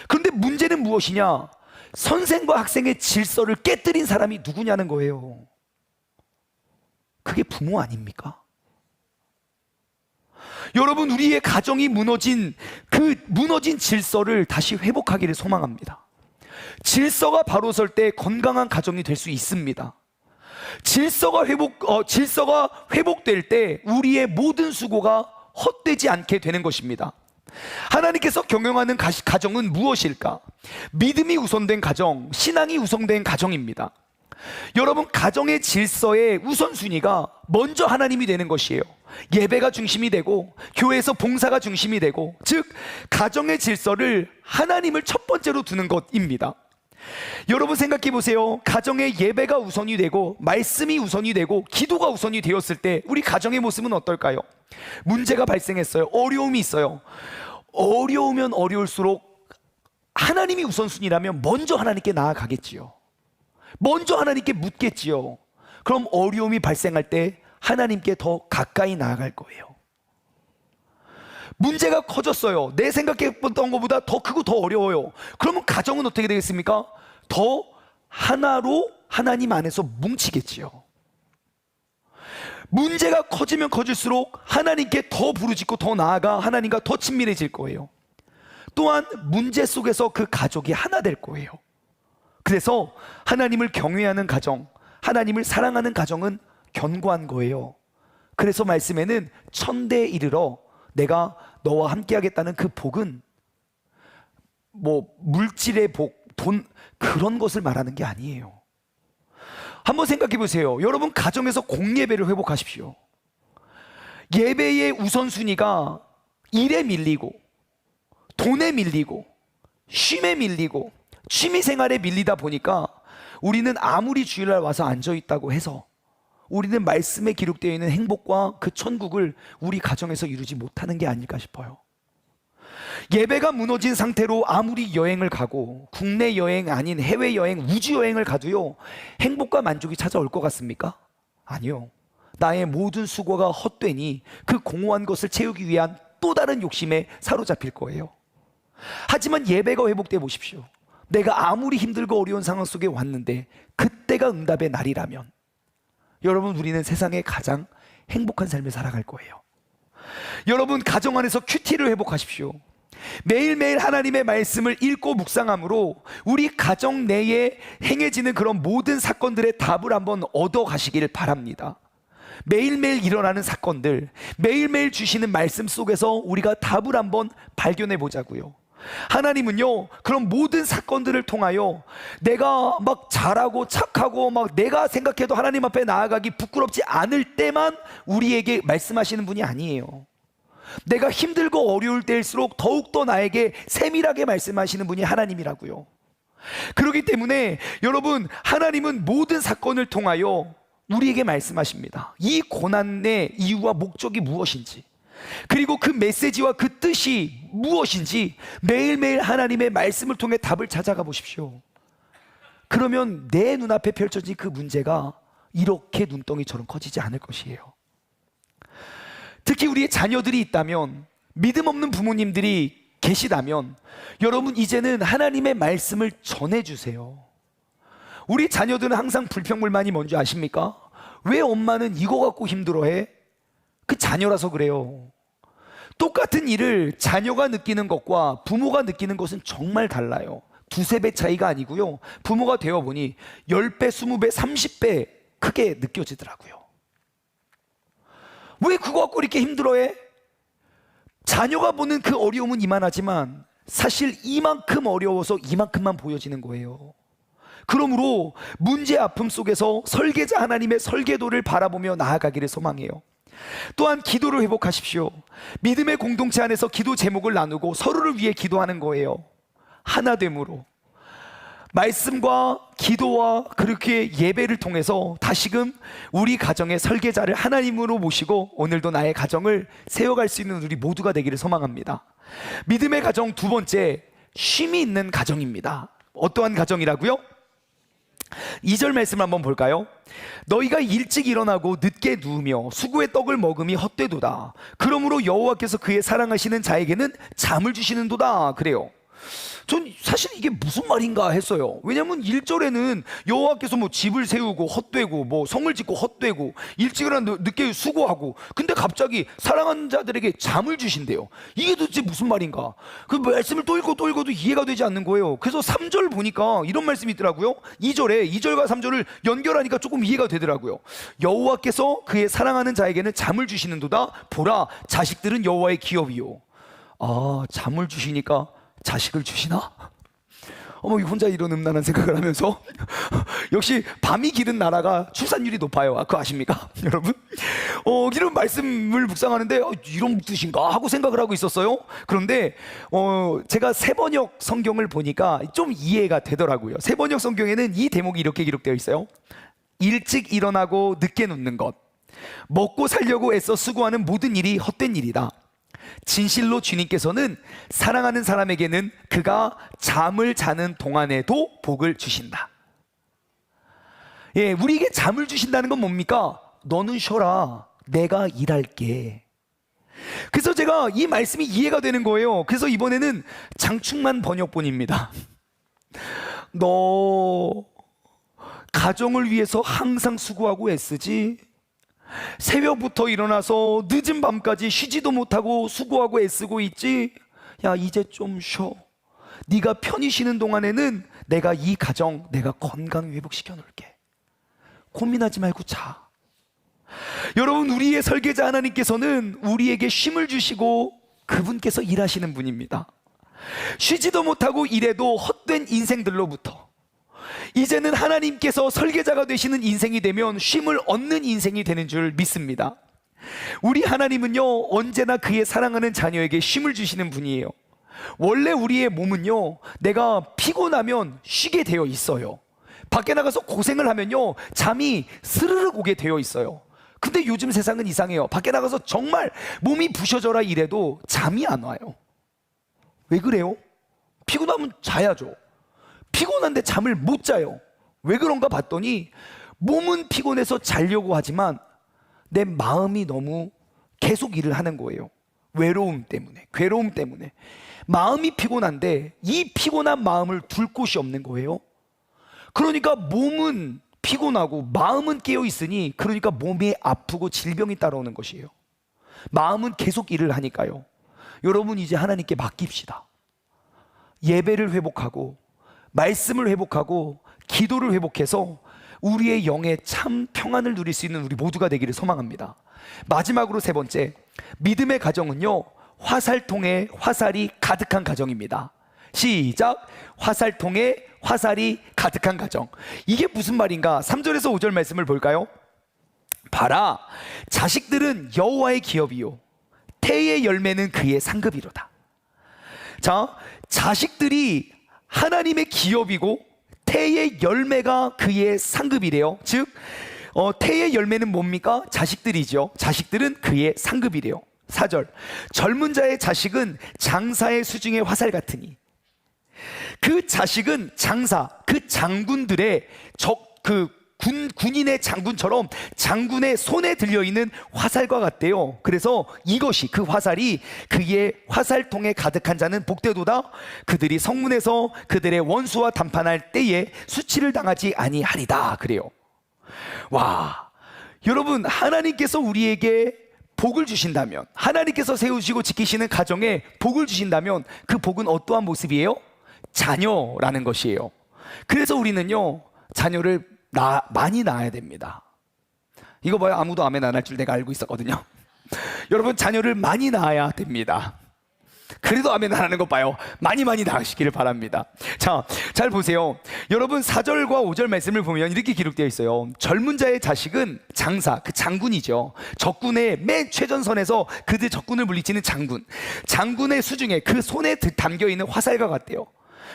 A: 그런데 문제는 무엇이냐? 선생과 학생의 질서를 깨뜨린 사람이 누구냐는 거예요. 그게 부모 아닙니까? 여러분, 우리의 가정이 무너진 그 무너진 질서를 다시 회복하기를 소망합니다. 질서가 바로 설 때 건강한 가정이 될 수 있습니다. 질서가 회복될 때 우리의 모든 수고가 헛되지 않게 되는 것입니다. 하나님께서 경영하는 가정은 무엇일까? 믿음이 우선된 가정, 신앙이 우선된 가정입니다. 여러분, 가정의 질서의 우선순위가 먼저 하나님이 되는 것이에요. 예배가 중심이 되고 교회에서 봉사가 중심이 되고, 즉 가정의 질서를 하나님을 첫 번째로 두는 것입니다. 여러분, 생각해 보세요. 가정의 예배가 우선이 되고 말씀이 우선이 되고 기도가 우선이 되었을 때 우리 가정의 모습은 어떨까요? 문제가 발생했어요. 어려움이 있어요. 어려우면 어려울수록 하나님이 우선순위라면 먼저 하나님께 나아가겠지요. 먼저 하나님께 묻겠지요. 그럼 어려움이 발생할 때 하나님께 더 가까이 나아갈 거예요. 문제가 커졌어요. 내 생각했던 것보다 더 크고 더 어려워요. 그러면 가정은 어떻게 되겠습니까? 더 하나로 하나님 안에서 뭉치겠지요. 문제가 커지면 커질수록 하나님께 더 부르짖고 더 나아가 하나님과 더 친밀해질 거예요. 또한 문제 속에서 그 가족이 하나 될 거예요. 그래서 하나님을 경외하는 가정, 하나님을 사랑하는 가정은 견고한 거예요. 그래서 말씀에는 천대에 이르러 내가 너와 함께 하겠다는 그 복은 물질의 복, 돈, 그런 것을 말하는 게 아니에요. 한번 생각해 보세요. 여러분, 가정에서 공예배를 회복하십시오. 예배의 우선순위가 일에 밀리고 돈에 밀리고 쉼에 밀리고 취미생활에 밀리다 보니까 우리는 아무리 주일날 와서 앉아있다고 해서 우리는 말씀에 기록되어 있는 행복과 그 천국을 우리 가정에서 이루지 못하는 게 아닐까 싶어요. 예배가 무너진 상태로 아무리 여행을 가고 국내 여행 아닌 해외여행, 우주여행을 가도요, 행복과 만족이 찾아올 것 같습니까? 아니요. 나의 모든 수고가 헛되니 그 공허한 것을 채우기 위한 또 다른 욕심에 사로잡힐 거예요. 하지만 예배가 회복돼 보십시오. 내가 아무리 힘들고 어려운 상황 속에 왔는데 그때가 응답의 날이라면 여러분, 우리는 세상에 가장 행복한 삶을 살아갈 거예요. 여러분, 가정 안에서 큐티를 회복하십시오. 매일매일 하나님의 말씀을 읽고 묵상함으로 우리 가정 내에 행해지는 그런 모든 사건들의 답을 한번 얻어 가시길 바랍니다. 매일매일 일어나는 사건들, 매일매일 주시는 말씀 속에서 우리가 답을 한번 발견해 보자고요. 하나님은요, 그런 모든 사건들을 통하여 내가 막 잘하고 착하고 막 내가 생각해도 하나님 앞에 나아가기 부끄럽지 않을 때만 우리에게 말씀하시는 분이 아니에요. 내가 힘들고 어려울 때일수록 더욱더 나에게 세밀하게 말씀하시는 분이 하나님이라고요. 그렇기 때문에 여러분, 하나님은 모든 사건을 통하여 우리에게 말씀하십니다. 이 고난의 이유와 목적이 무엇인지, 그리고 그 메시지와 그 뜻이 무엇인지 매일매일 하나님의 말씀을 통해 답을 찾아가 보십시오. 그러면 내 눈앞에 펼쳐진 그 문제가 이렇게 눈덩이처럼 커지지 않을 것이에요. 특히 우리의 자녀들이 있다면, 믿음 없는 부모님들이 계시다면 여러분, 이제는 하나님의 말씀을 전해주세요. 우리 자녀들은 항상 불평불만이 뭔지 아십니까? 왜 엄마는 이거 갖고 힘들어해? 그 자녀라서 그래요. 똑같은 일을 자녀가 느끼는 것과 부모가 느끼는 것은 정말 달라요. 두세 배 차이가 아니고요, 부모가 되어보니 10배, 20배, 30배 크게 느껴지더라고요. 왜 그거 갖고 이렇게 힘들어해? 자녀가 보는 그 어려움은 이만하지만 사실 이만큼 어려워서 이만큼만 보여지는 거예요. 그러므로 문제 아픔 속에서 설계자 하나님의 설계도를 바라보며 나아가기를 소망해요. 또한 기도를 회복하십시오. 믿음의 공동체 안에서 기도 제목을 나누고 서로를 위해 기도하는 거예요. 하나됨으로. 말씀과 기도와 그렇게 예배를 통해서 다시금 우리 가정의 설계자를 하나님으로 모시고 오늘도 나의 가정을 세워갈 수 있는 우리 모두가 되기를 소망합니다. 믿음의 가정 두 번째, 쉼이 있는 가정입니다. 어떠한 가정이라고요? 2절 말씀 한번 볼까요? 너희가 일찍 일어나고 늦게 누우며 수구의 떡을 먹음이 헛되도다. 그러므로 여호와께서 그의 사랑하시는 자에게는 잠을 주시는도다. 그래요. 전 사실 이게 무슨 말인가 했어요. 왜냐하면 1절에는 여호와께서 뭐 집을 세우고 헛되고 뭐 성을 짓고 헛되고 일찍 일어나 늦게 수고하고, 근데 갑자기 사랑하는 자들에게 잠을 주신대요. 이게 도대체 무슨 말인가? 그 말씀을 또 읽고 또 읽어도 이해가 되지 않는 거예요. 그래서 3절 보니까 이런 말씀이 있더라고요. 2절과 3절을 연결하니까 조금 이해가 되더라고요. 여호와께서 그의 사랑하는 자에게는 잠을 주시는도다. 보라, 자식들은 여호와의 기업이요. 아, 잠을 주시니까 자식을 주시나? 혼자 이런 음란한 생각을 하면서 역시 밤이 길은 나라가 출산율이 높아요. 그거 아십니까? 여러분? 이런 말씀을 묵상하는데 이런 뜻인가 하고 생각을 하고 있었어요. 그런데 제가 세번역 성경을 보니까 좀 이해가 되더라고요. 세번역 성경에는 이 대목이 이렇게 기록되어 있어요. 일찍 일어나고 늦게 눕는 것, 먹고 살려고 애써 수고하는 모든 일이 헛된 일이다. 진실로 주님께서는 사랑하는 사람에게는 그가 잠을 자는 동안에도 복을 주신다. 예, 우리에게 잠을 주신다는 건 뭡니까? 너는 쉬어라, 내가 일할게. 그래서 제가 이 말씀이 이해가 되는 거예요. 그래서 이번에는 장충만 번역본입니다. 너 가정을 위해서 항상 수고하고 애쓰지? 새벽부터 일어나서 늦은 밤까지 쉬지도 못하고 수고하고 애쓰고 있지? 야, 이제 좀 쉬어. 네가 편히 쉬는 동안에는 내가 이 가정, 내가 건강 회복시켜 놓을게. 고민하지 말고 자. 여러분, 우리의 설계자 하나님께서는 우리에게 쉼을 주시고 그분께서 일하시는 분입니다. 쉬지도 못하고 일해도 헛된 인생들로부터 이제는 하나님께서 설계자가 되시는 인생이 되면 쉼을 얻는 인생이 되는 줄 믿습니다. 우리 하나님은요, 언제나 그의 사랑하는 자녀에게 쉼을 주시는 분이에요. 원래 우리의 몸은요, 내가 피곤하면 쉬게 되어 있어요. 밖에 나가서 고생을 하면요, 잠이 스르륵 오게 되어 있어요. 근데 요즘 세상은 이상해요. 밖에 나가서 정말 몸이 부셔져라 이래도 잠이 안 와요. 왜 그래요? 피곤하면 자야죠. 피곤한데 잠을 못 자요. 왜 그런가 봤더니 몸은 피곤해서 자려고 하지만 내 마음이 너무 계속 일을 하는 거예요. 외로움 때문에, 괴로움 때문에. 마음이 피곤한데 이 피곤한 마음을 둘 곳이 없는 거예요. 그러니까 몸은 피곤하고 마음은 깨어 있으니, 그러니까 몸이 아프고 질병이 따라오는 것이에요. 마음은 계속 일을 하니까요. 여러분, 이제 하나님께 맡깁시다. 예배를 회복하고 말씀을 회복하고 기도를 회복해서 우리의 영에 참 평안을 누릴 수 있는 우리 모두가 되기를 소망합니다. 마지막으로 세 번째, 믿음의 가정은요, 화살통에 화살이 가득한 가정입니다. 시작! 화살통에 화살이 가득한 가정. 이게 무슨 말인가? 3절에서 5절 말씀을 볼까요? 봐라, 자식들은 여호와의 기업이요 태의 열매는 그의 상급이로다. 자, 자식들이 하나님의 기업이고 태의 열매가 그의 상급이래요. 즉 태의 열매는 뭡니까? 자식들이죠. 자식들은 그의 상급이래요. 4절, 젊은 자의 자식은 장사의 수중의 화살 같으니. 그 자식은 장사, 그 장군들의 군인의 장군처럼 장군의 손에 들려있는 화살과 같대요. 그래서 이것이, 그 화살이 그의 화살통에 가득한 자는 복되도다. 그들이 성문에서 그들의 원수와 담판할 때에 수치를 당하지 아니하리다. 그래요. 와, 여러분, 하나님께서 우리에게 복을 주신다면, 하나님께서 세우시고 지키시는 가정에 복을 주신다면 그 복은 어떠한 모습이에요? 자녀라는 것이에요. 그래서 우리는요, 자녀를 많이 낳아야 됩니다. 이거 봐요. 아무도 아멘 안 할 줄 내가 알고 있었거든요. 여러분, 자녀를 많이 낳아야 됩니다. 그래도 아멘 안 하는 거 봐요. 많이 나가시기를 바랍니다. 자, 잘 보세요. 여러분 4절과 5절 말씀을 보면 이렇게 기록되어 있어요. 젊은 자의 자식은 장사, 그 장군이죠. 적군의 맨 최전선에서 그들 적군을 물리치는 장군. 장군의 수중에 그 손에 담겨있는 화살과 같대요.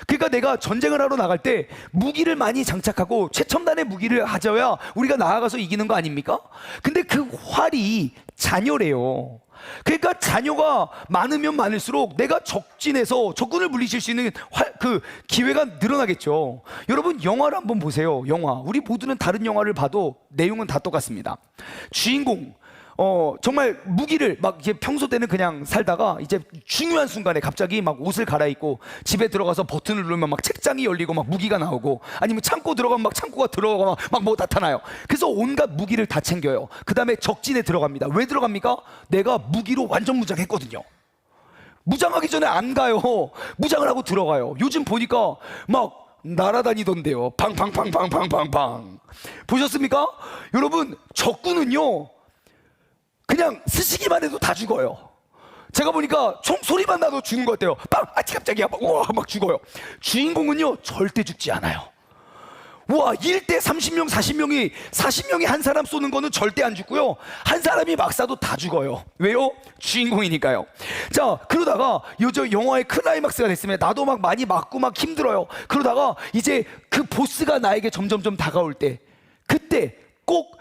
A: 그러니까 내가 전쟁을 하러 나갈 때 무기를 많이 장착하고 최첨단의 무기를 가져야 우리가 나아가서 이기는 거 아닙니까? 근데 그 활이 자녀래요. 그러니까 자녀가 많으면 많을수록 내가 적진에서 적군을 물리칠 수 있는 그 기회가 늘어나겠죠. 여러분 영화를 한번 보세요. 영화 우리 모두는 다른 영화를 봐도 내용은 다 똑같습니다. 주인공 정말 무기를 막 이제 평소 때는 그냥 살다가 이제 중요한 순간에 갑자기 막 옷을 갈아입고 집에 들어가서 버튼을 누르면 막 책장이 열리고 막 무기가 나오고, 아니면 창고 들어가면 막 창고가 들어가면 막 뭐 나타나요. 그래서 온갖 무기를 다 챙겨요. 그 다음에 적진에 들어갑니다. 왜 들어갑니까? 내가 무기로 완전 무장했거든요. 무장하기 전에 안 가요. 무장을 하고 들어가요. 요즘 보니까 막 날아다니던데요. 팡팡팡팡팡팡팡. 보셨습니까? 여러분 적군은요 그냥 스치기만 해도 다 죽어요. 제가 보니까 총 소리만 나도 죽는 것 같아요. 빵! 아, 깜짝이야. 우와, 막 죽어요. 주인공은요, 절대 죽지 않아요. 우와, 1대 30명, 40명이 한 사람 쏘는 거는 절대 안 죽고요. 한 사람이 막 쏴도 다 죽어요. 왜요? 주인공이니까요. 자, 그러다가 영화의 클라이막스가 됐으면 나도 막 많이 맞고 막 힘들어요. 그러다가 이제 그 보스가 나에게 점점점 다가올 때, 그때 꼭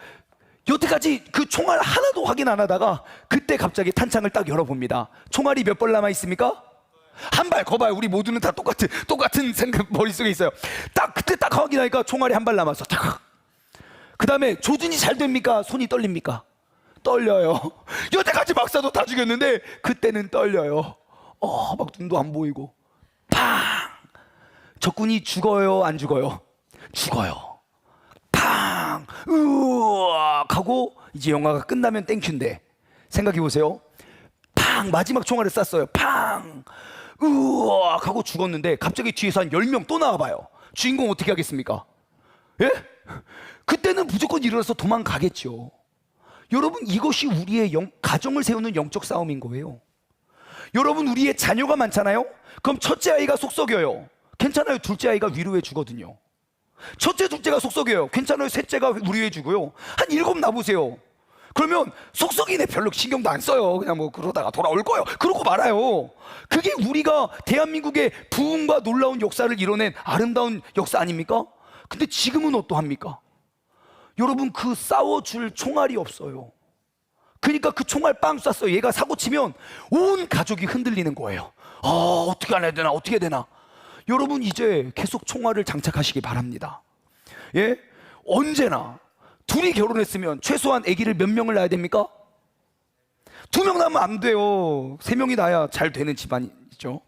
A: 여태까지 그 총알 하나도 확인 안 하다가 그때 갑자기 탄창을 딱 열어봅니다. 총알이 몇 발 남아 있습니까? 한 발. 거봐요. 우리 모두는 다 똑같은 생각 머릿속에 있어요. 그때 딱 확인하니까 총알이 한 발 남았어. 그 다음에 조준이 잘 됩니까? 손이 떨립니까? 떨려요. 여태까지 막 쏴도 다 죽였는데 그때는 떨려요. 막 눈도 안 보이고 팡! 적군이 죽어요, 안 죽어요? 죽어요. 팡! 으악! 하고 이제 영화가 끝나면 땡큐인데, 생각해보세요. 팡! 마지막 총알을 쐈어요. 팡! 으악! 하고 죽었는데 갑자기 뒤에서 한 10명 또 나와봐요. 주인공 어떻게 하겠습니까? 예? 그때는 무조건 일어나서 도망가겠죠. 여러분 이것이 우리의 가정을 세우는 영적 싸움인 거예요. 여러분 우리의 자녀가 많잖아요? 그럼 첫째 아이가 속썩여요. 괜찮아요. 둘째 아이가 위로해 주거든요. 첫째, 둘째가 속썩여요. 괜찮아요. 셋째가 위로해 주고요. 한 7 낳아보세요. 그러면 속썩이네 별로 신경도 안 써요. 그냥 뭐 그러다가 돌아올 거예요. 그러고 말아요. 그게 우리가 대한민국의 부흥과 놀라운 역사를 이뤄낸 아름다운 역사 아닙니까? 근데 지금은 어떠합니까? 여러분 그 싸워줄 총알이 없어요. 그러니까 그 총알 빵 쐈어요. 얘가 사고 치면 온 가족이 흔들리는 거예요. 어떻게 해야 되나, 어떻게 되나. 여러분 이제 계속 총알을 장착하시기 바랍니다. 예? 언제나 둘이 결혼했으면 최소한 아기를 몇 명을 낳아야 됩니까? 2명 낳으면 안 돼요. 3명이 낳아야 잘 되는 집안이죠.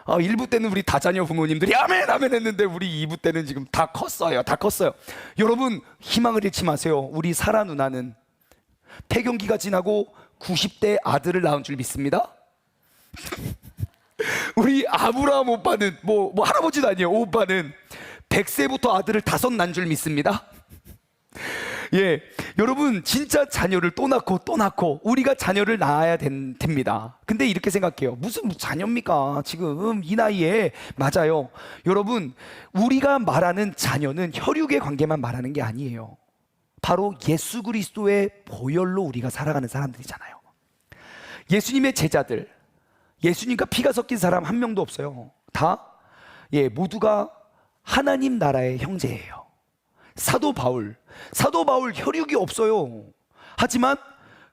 A: 1부 때는 우리 다자녀 부모님들이 아멘 아멘 했는데 우리 2부 때는 지금 다 컸어요. 여러분 희망을 잃지 마세요. 우리 사라 누나는 폐경기가 지나고 90대 아들을 낳은 줄 믿습니다. 우리 아브라함 오빠는 뭐 할아버지도 아니에요. 오빠는 100세부터 아들을 5 낳은 줄 믿습니다. 예, 여러분 진짜 자녀를 또 낳고 우리가 자녀를 낳아야 됩니다. 근데 이렇게 생각해요. 무슨 자녀입니까? 지금 이 나이에. 맞아요. 여러분 우리가 말하는 자녀는 혈육의 관계만 말하는 게 아니에요. 바로 예수 그리스도의 보혈로 우리가 살아가는 사람들이잖아요. 예수님의 제자들, 예수님과 피가 섞인 사람 한 명도 없어요. 다 모두가 하나님 나라의 형제예요. 사도 바울 혈육이 없어요. 하지만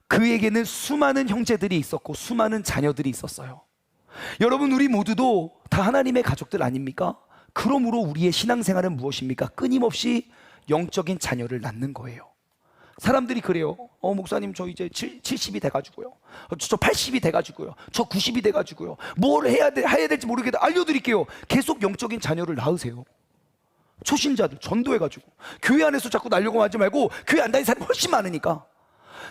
A: 그에게는 수많은 형제들이 있었고 수많은 자녀들이 있었어요. 여러분 우리 모두도 다 하나님의 가족들 아닙니까? 그러므로 우리의 신앙생활은 무엇입니까? 끊임없이 영적인 자녀를 낳는 거예요. 사람들이 그래요. 목사님 저 이제 70이 돼가지고요. 저 80이 돼가지고요. 저 90이 돼가지고요. 뭘 해야 될지 모르겠다. 알려드릴게요. 계속 영적인 자녀를 낳으세요. 초신자들 전도해가지고 교회 안에서 자꾸 날려고 하지 말고 교회 안 다니는 사람이 훨씬 많으니까.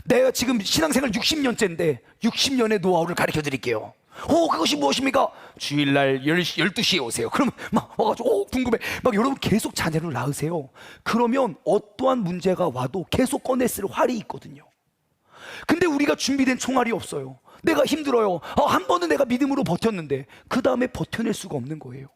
A: 내가 지금 신앙생활 60년째인데 60년의 노하우를 가르쳐 드릴게요. 그것이 무엇입니까? 주일날 12시에 오세요. 그러면 막 와가지고 궁금해. 막 여러분 계속 자녀를 낳으세요. 그러면 어떠한 문제가 와도 계속 꺼냈을 활이 있거든요. 근데 우리가 준비된 총알이 없어요. 내가 힘들어요. 한 번은 내가 믿음으로 버텼는데 그 다음에 버텨낼 수가 없는 거예요.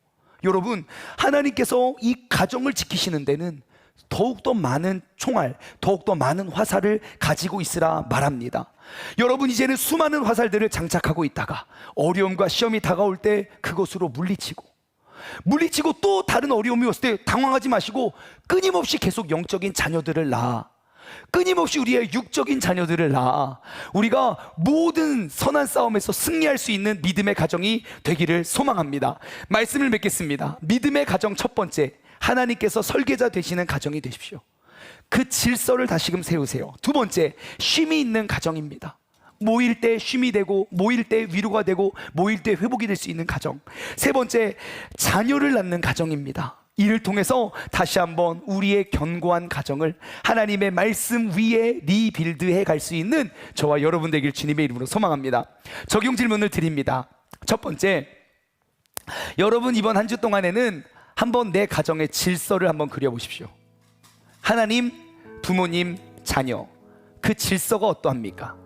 A: 여러분, 하나님께서 이 가정을 지키시는 데는 더욱더 많은 총알, 더욱더 많은 화살을 가지고 있으라 말합니다. 여러분, 이제는 수많은 화살들을 장착하고 있다가 어려움과 시험이 다가올 때 그것으로 물리치고 또 다른 어려움이 왔을 때 당황하지 마시고 끊임없이 계속 영적인 자녀들을 낳아, 끊임없이 우리의 육적인 자녀들을 낳아 우리가 모든 선한 싸움에서 승리할 수 있는 믿음의 가정이 되기를 소망합니다. 말씀을 맺겠습니다. 믿음의 가정 첫 번째, 하나님께서 설계자 되시는 가정이 되십시오. 그 질서를 다시금 세우세요. 두 번째, 쉼이 있는 가정입니다. 모일 때 쉼이 되고, 모일 때 위로가 되고, 모일 때 회복이 될 수 있는 가정. 세 번째, 자녀를 낳는 가정입니다. 이를 통해서 다시 한번 우리의 견고한 가정을 하나님의 말씀 위에 리빌드해 갈 수 있는 저와 여러분 되길 주님의 이름으로 소망합니다. 적용 질문을 드립니다. 첫 번째, 여러분 이번 한 주 동안에는 한번 내 가정의 질서를 한번 그려보십시오. 하나님, 부모님, 자녀, 그 질서가 어떠합니까?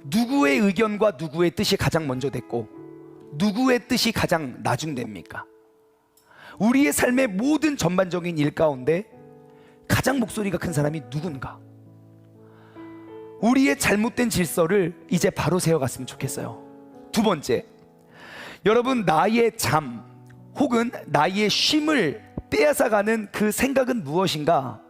A: 누구의 의견과 누구의 뜻이 가장 먼저 됐고 누구의 뜻이 가장 나중됩니까? 우리의 삶의 모든 전반적인 일 가운데 가장 목소리가 큰 사람이 누군가? 우리의 잘못된 질서를 이제 바로 세워갔으면 좋겠어요. 두 번째, 여러분 나의 잠 혹은 나의 쉼을 빼앗아가는 그 생각은 무엇인가?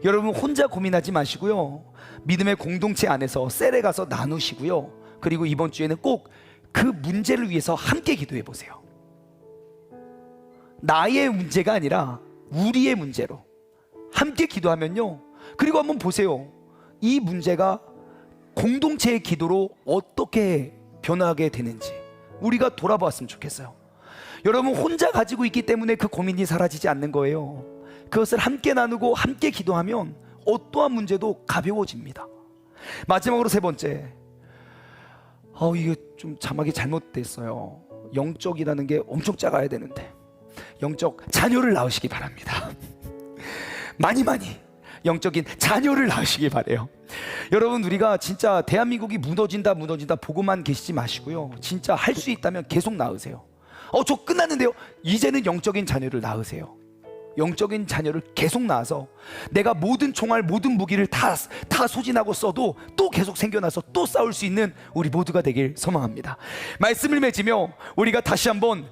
A: 여러분 혼자 고민하지 마시고요, 믿음의 공동체 안에서 셀에 가서 나누시고요, 그리고 이번 주에는 꼭 그 문제를 위해서 함께 기도해 보세요. 나의 문제가 아니라 우리의 문제로 함께 기도하면요, 그리고 한번 보세요, 이 문제가 공동체의 기도로 어떻게 변화하게 되는지 우리가 돌아보았으면 좋겠어요. 여러분 혼자 가지고 있기 때문에 그 고민이 사라지지 않는 거예요. 그것을 함께 나누고 함께 기도하면 어떠한 문제도 가벼워집니다. 마지막으로 세 번째, 이게 좀 자막이 잘못됐어요. 영적이라는 게 엄청 작아야 되는데 영적 자녀를 낳으시기 바랍니다. 많이 영적인 자녀를 낳으시기 바래요. 여러분, 우리가 진짜 대한민국이 무너진다 보고만 계시지 마시고요, 진짜 할 수 있다면 계속 낳으세요. 저 끝났는데요. 이제는 영적인 자녀를 낳으세요. 영적인 자녀를 계속 낳아서 내가 모든 총알, 모든 무기를 다 소진하고 써도 또 계속 생겨나서 또 싸울 수 있는 우리 모두가 되길 소망합니다. 말씀을 맺으며 우리가 다시 한번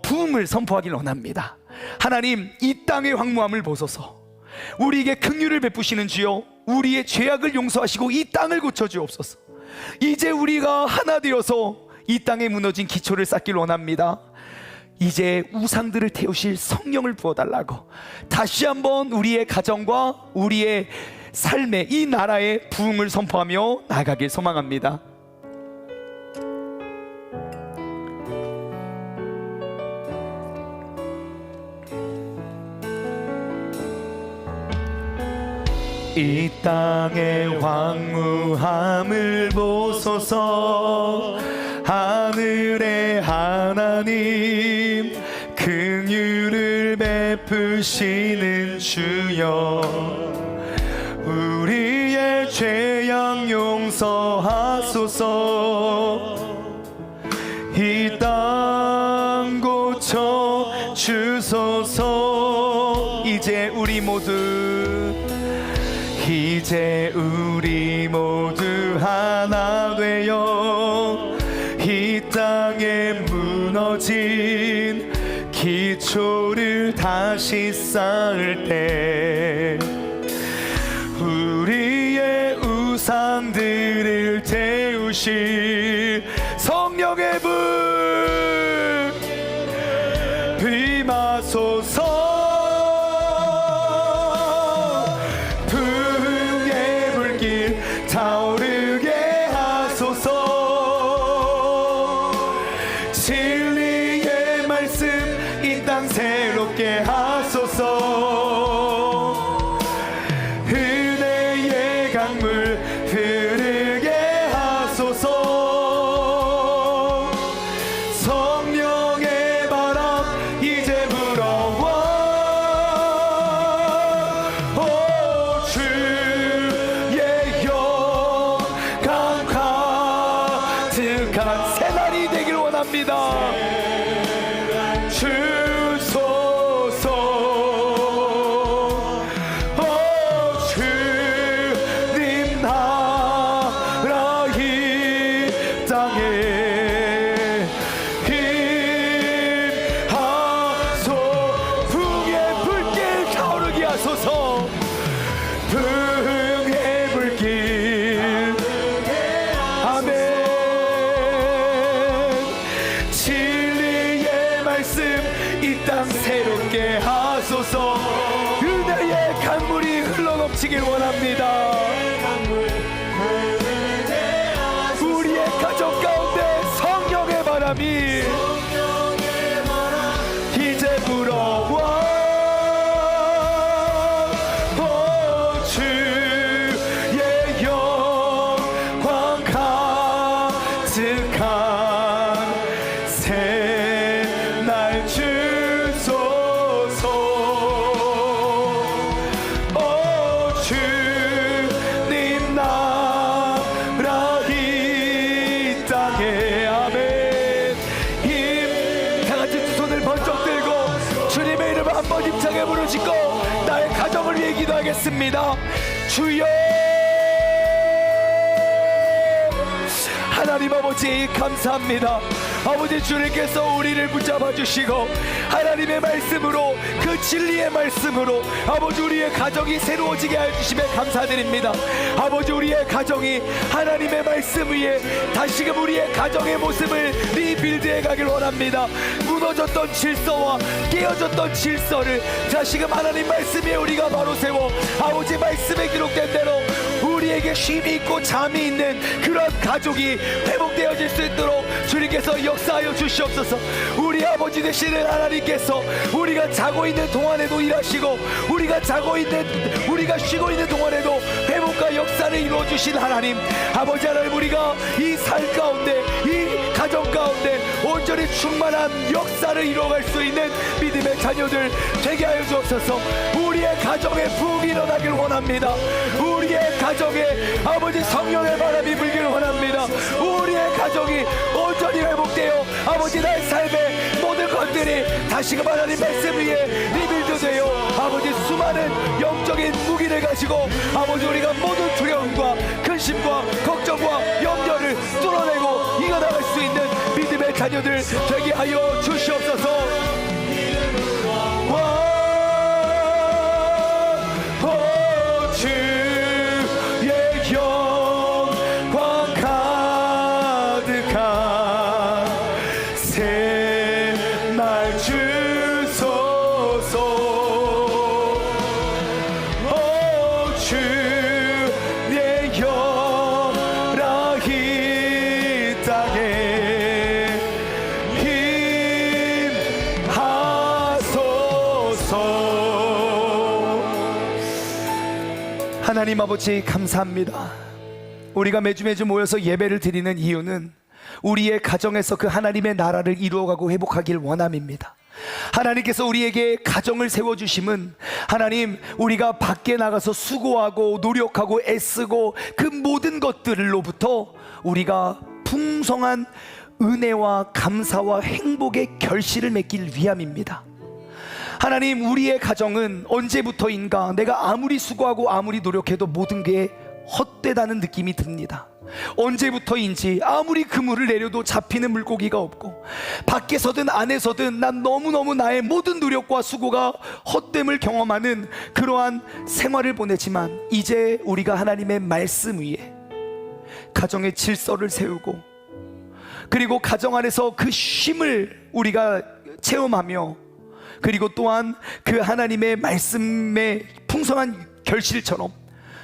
A: 부흥을 선포하길 원합니다. 하나님, 이 땅의 황무함을 보소서. 우리에게 긍휼을 베푸시는 주여, 우리의 죄악을 용서하시고 이 땅을 고쳐주옵소서. 이제 우리가 하나 되어서 이 땅에 무너진 기초를 쌓길 원합니다. 이제 우상들을 태우실 성령을 부어달라고 다시 한번 우리의 가정과 우리의 삶의 이 나라의 부흥을 선포하며 나아가길 소망합니다. 이 땅의 황무함을 보소서. 하늘의 하나님, 긍휼을 베푸시는 주여, 우리의 죄악 용서하소서. 이 땅 고쳐 주소서. 이제 우리 모두 하나 되어 이 땅에 무너진 기초를 다시 쌓을 때 우리의 우상들을 태우실 성령의 불 임하소서. 부흥의 불길 타오르게 하소서. 진리의 말씀 이 땅 새롭게 하소서. 은혜의 강물 흐르게 하소서. 성령의 바람 이제 불어와. 오 주의 영광 가득한 새날이 되길 원합니다. 주소서. 주님 나라 이 땅에 임하소. 풍의 불길 타오르게 하소서. 풍의 불길. 아멘. 진리의 말씀 이 땅 새롭게 하소서. 은혜의 강물이 흘러넘치길 원합니다. 우리의 가정 가운데 성령의 바람이 이제 불어와. 주의 영광 가득한 새날 주소서. 주님 나라 이 땅에. 아멘. 다같이 두 손을 번쩍 들고 주님의 이름을 한번 힘차게 부르짖고 나의 가정을 위해 기도하겠습니다. 주여. 하나님 아버지 감사합니다. 아버지, 주님께서 우리를 붙잡아 주시고 하나님의 말씀으로, 그 진리의 말씀으로 아버지 우리의 가정이 새로워지게 해주심에 감사드립니다. 아버지, 우리의 가정이 하나님의 말씀 위에 다시금 우리의 가정의 모습을 리빌드해 가길 원합니다. 무너졌던 질서와 깨어졌던 질서를 다시금 하나님 말씀 위에 우리가 바로 세워 아버지 말씀에 기록된 대로 우리에게 쉼이 있고 잠이 있는 그런 가족이 회복되어질 수 있도록 주님께서 역사하여 주시옵소서. 우리 아버지 되시는 하나님께서 우리가 자고 있는 동안에도 일하시고 우리가 쉬고 있는 동안에도 회복과 역사를 이루어 주신 하나님, 아버지 하나님, 우리가 이 삶 가운데, 이 가정 가운데 온전히 충만한 역사를 이루어갈 수 있는 믿음의 자녀들 되게 하여 주옵소서. 우리의 가정에 부흥이 일어나길 원합니다. 우리의 가정에 아버지 성령의 바람이 불길 원합니다. 우리의 가정이 온전히 회복되어 아버지 나의 삶의 모든 것들이 다시금 하나님 말씀 위에 리빌드되어 아버지 수많은 영적인 무기를 가지고 아버지 우리가 모든 두려움과 근심과 걱정과 염려를 뚫어내고 이겨나갈 수 있는 믿음의 자녀들 되게 하여 주시옵소서. 주의 영광 가득한 새날 주소서. 주의 영광 이 땅에 임하소서. 하나님 아버지 감사합니다. 우리가 매주 모여서 예배를 드리는 이유는 우리의 가정에서 그 하나님의 나라를 이루어가고 회복하길 원함입니다. 하나님께서 우리에게 가정을 세워주심은 하나님, 우리가 밖에 나가서 수고하고 노력하고 애쓰고 그 모든 것들로부터 우리가 풍성한 은혜와 감사와 행복의 결실을 맺길 위함입니다. 하나님, 우리의 가정은 언제부터인가 내가 아무리 수고하고 아무리 노력해도 모든 게 헛되다는 느낌이 듭니다. 언제부터인지 아무리 그물을 내려도 잡히는 물고기가 없고 밖에서든 안에서든 난 너무너무 나의 모든 노력과 수고가 헛됨을 경험하는 그러한 생활을 보내지만, 이제 우리가 하나님의 말씀 위에 가정의 질서를 세우고 그리고 가정 안에서 그 쉼을 우리가 체험하며, 그리고 또한 그 하나님의 말씀의 풍성한 결실처럼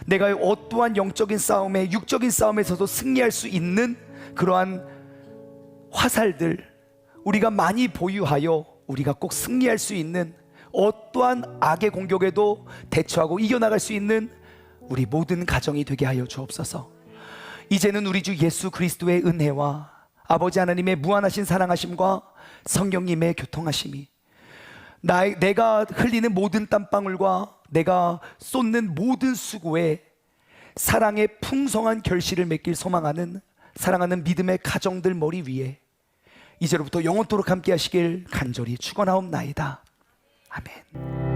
A: 내가 어떠한 영적인 싸움에, 육적인 싸움에서도 승리할 수 있는 그러한 화살들 우리가 많이 보유하여 우리가 꼭 승리할 수 있는, 어떠한 악의 공격에도 대처하고 이겨나갈 수 있는 우리 모든 가정이 되게 하여 주옵소서. 이제는 우리 주 예수 그리스도의 은혜와 아버지 하나님의 무한하신 사랑하심과 성령님의 교통하심이 내가 흘리는 모든 땀방울과 내가 쏟는 모든 수고에 사랑의 풍성한 결실을 맺길 소망하는 사랑하는 믿음의 가정들 머리 위에 이제로부터 영원토록 함께 하시길 간절히 축원하옵나이다. 아멘.